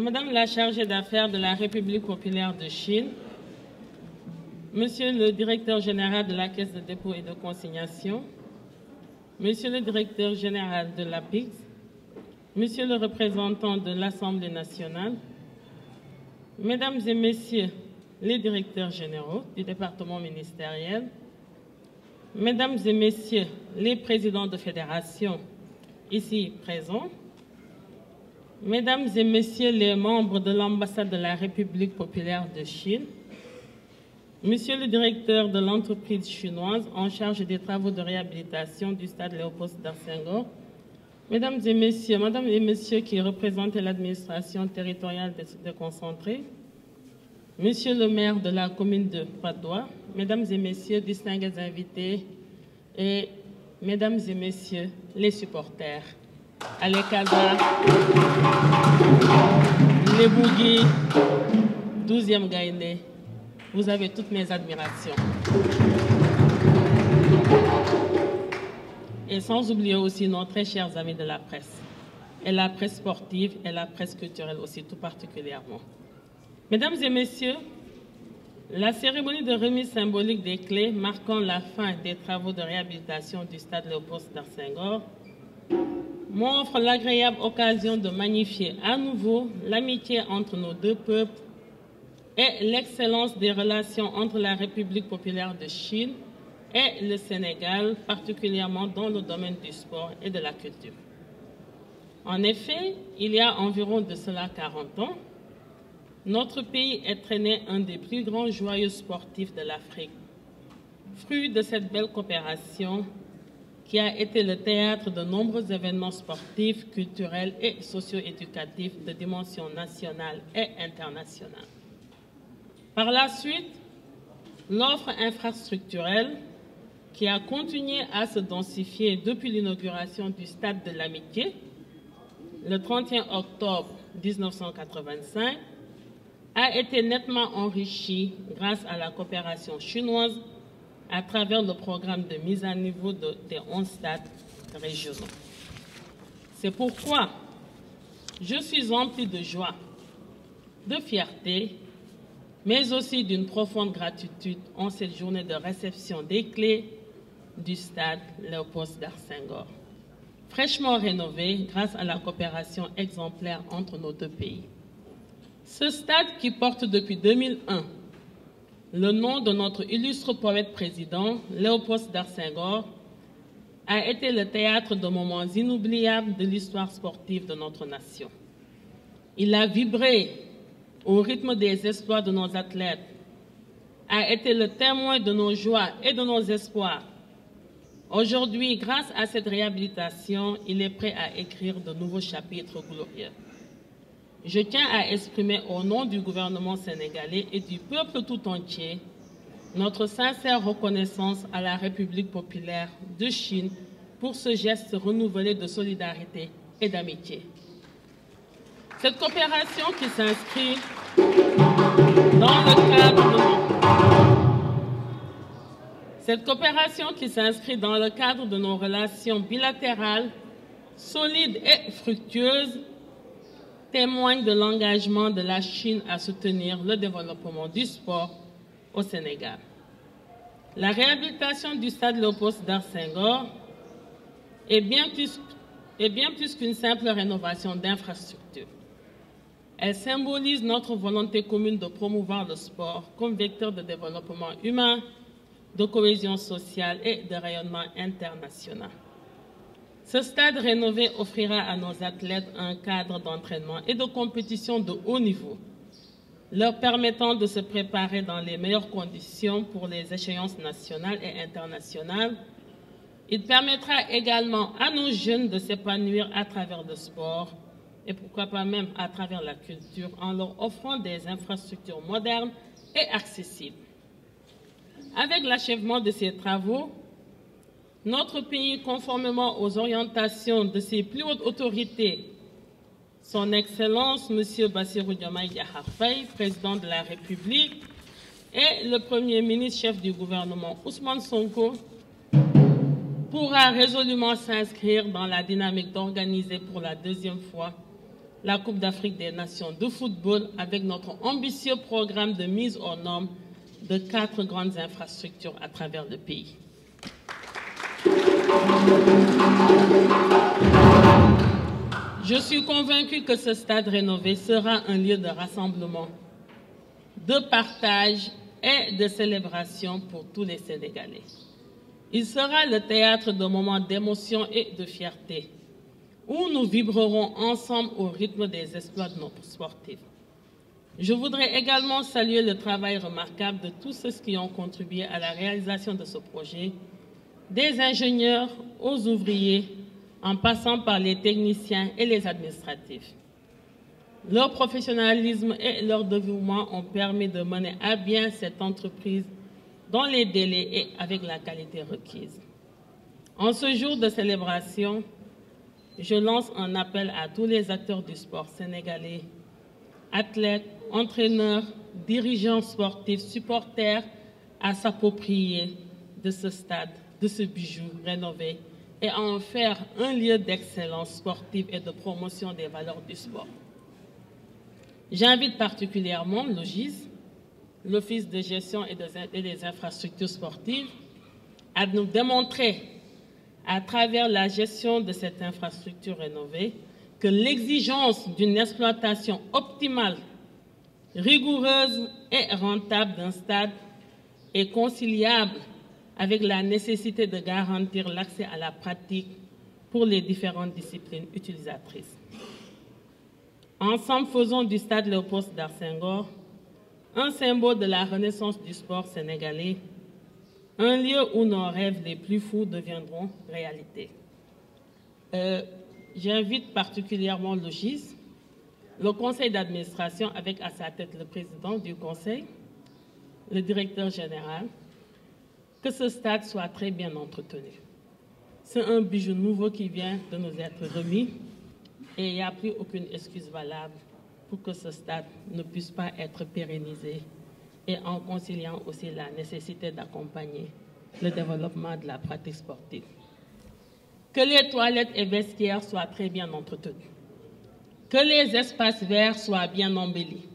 Madame la chargée d'affaires de la République populaire de Chine, Monsieur le directeur général de la Caisse de dépôt et de consignation, Monsieur le directeur général de l'APIX, Monsieur le représentant de l'Assemblée nationale, Mesdames et Messieurs les directeurs généraux du département ministériel, Mesdames et Messieurs les présidents de fédération ici présents, Mesdames et Messieurs les membres de l'ambassade de la République populaire de Chine, Monsieur le directeur de l'entreprise chinoise en charge des travaux de réhabilitation du stade Léopold Sédar Senghor, Mesdames et Messieurs qui représentent l'administration territoriale déconcentrée, Monsieur le maire de la commune de Padoua, Mesdames et Messieurs, distingués invités et Mesdames et Messieurs les supporters, Ale Kaza, les Bougui, 12e Gaïndé, vous avez toutes mes admirations. Et sans oublier aussi nos très chers amis de la presse, et la presse sportive et la presse culturelle aussi tout particulièrement. Mesdames et Messieurs, la cérémonie de remise symbolique des clés marquant la fin des travaux de réhabilitation du stade Léopold Sédar Senghor m'offre l'agréable occasion de magnifier à nouveau l'amitié entre nos deux peuples et l'excellence des relations entre la République populaire de Chine et le Sénégal, particulièrement dans le domaine du sport et de la culture. En effet, il y a environ de cela 40 ans, notre pays est traîné un des plus grands joyaux sportifs de l'Afrique. Fruit de cette belle coopération qui a été le théâtre de nombreux événements sportifs, culturels et socio-éducatifs de dimension nationale et internationale. Par la suite, l'offre infrastructurelle qui a continué à se densifier depuis l'inauguration du Stade de l'Amitié, le 31 octobre 1985, a été nettement enrichie grâce à la coopération chinoise à travers le programme de mise à niveau des 11 stades régionaux. C'est pourquoi je suis empli de joie, de fierté, mais aussi d'une profonde gratitude en cette journée de réception des clés du stade Léopold Sédar Senghor, fraîchement rénové grâce à la coopération exemplaire entre nos deux pays. Ce stade qui porte depuis 2001 le nom de notre illustre poète président, Léopold Sédar Senghor, a été le théâtre de moments inoubliables de l'histoire sportive de notre nation. Il a vibré au rythme des exploits de nos athlètes, a été le témoin de nos joies et de nos espoirs. Aujourd'hui, grâce à cette réhabilitation, il est prêt à écrire de nouveaux chapitres glorieux. Je tiens à exprimer au nom du gouvernement sénégalais et du peuple tout entier notre sincère reconnaissance à la République populaire de Chine pour ce geste renouvelé de solidarité et d'amitié. Cette coopération qui s'inscrit dans le cadre de nos relations bilatérales, solides et fructueuses, témoigne de l'engagement de la Chine à soutenir le développement du sport au Sénégal. La réhabilitation du stade Léopold Sédar Senghor est bien plus qu'une simple rénovation d'infrastructures. Elle symbolise notre volonté commune de promouvoir le sport comme vecteur de développement humain, de cohésion sociale et de rayonnement international. Ce stade rénové offrira à nos athlètes un cadre d'entraînement et de compétition de haut niveau, leur permettant de se préparer dans les meilleures conditions pour les échéances nationales et internationales. Il permettra également à nos jeunes de s'épanouir à travers le sport et pourquoi pas même à travers la culture en leur offrant des infrastructures modernes et accessibles. Avec l'achèvement de ces travaux, notre pays, conformément aux orientations de ses plus hautes autorités, Son Excellence M. Bassirou Diomaye Diakhar Faye, président de la République, et le Premier ministre chef du gouvernement Ousmane Sonko, pourra résolument s'inscrire dans la dynamique d'organiser pour la deuxième fois la Coupe d'Afrique des Nations de football avec notre ambitieux programme de mise aux normes de 4 grandes infrastructures à travers le pays. Je suis convaincue que ce stade rénové sera un lieu de rassemblement, de partage et de célébration pour tous les Sénégalais. Il sera le théâtre de moments d'émotion et de fierté, où nous vibrerons ensemble au rythme des exploits de nos sportifs. Je voudrais également saluer le travail remarquable de tous ceux qui ont contribué à la réalisation de ce projet, des ingénieurs aux ouvriers, en passant par les techniciens et les administratifs. Leur professionnalisme et leur dévouement ont permis de mener à bien cette entreprise dans les délais et avec la qualité requise. En ce jour de célébration, je lance un appel à tous les acteurs du sport sénégalais, athlètes, entraîneurs, dirigeants sportifs, supporters, à s'approprier de ce stade, de ce bijou rénové et à en faire un lieu d'excellence sportive et de promotion des valeurs du sport. J'invite particulièrement l'OGIS, l'Office de gestion et des infrastructures sportives, à nous démontrer, à travers la gestion de cette infrastructure rénovée, que l'exigence d'une exploitation optimale, rigoureuse et rentable d'un stade est conciliable avec la nécessité de garantir l'accès à la pratique pour les différentes disciplines utilisatrices. Ensemble, faisons du stade Léopold Sédar Senghor un symbole de la renaissance du sport sénégalais, un lieu où nos rêves les plus fous deviendront réalité. J'invite particulièrement le GIS, le conseil d'administration avec à sa tête le président du conseil, le directeur général, que ce stade soit très bien entretenu. C'est un bijou nouveau qui vient de nous être remis et il n'y a plus aucune excuse valable pour que ce stade ne puisse pas être pérennisé et en conciliant aussi la nécessité d'accompagner le développement de la pratique sportive. Que les toilettes et vestiaires soient très bien entretenus, que les espaces verts soient bien embellis,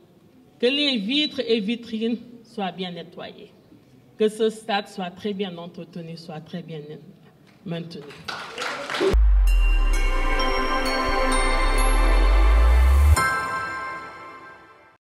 que les vitres et vitrines soient bien nettoyées, que ce stade soit très bien entretenu, soit très bien maintenu.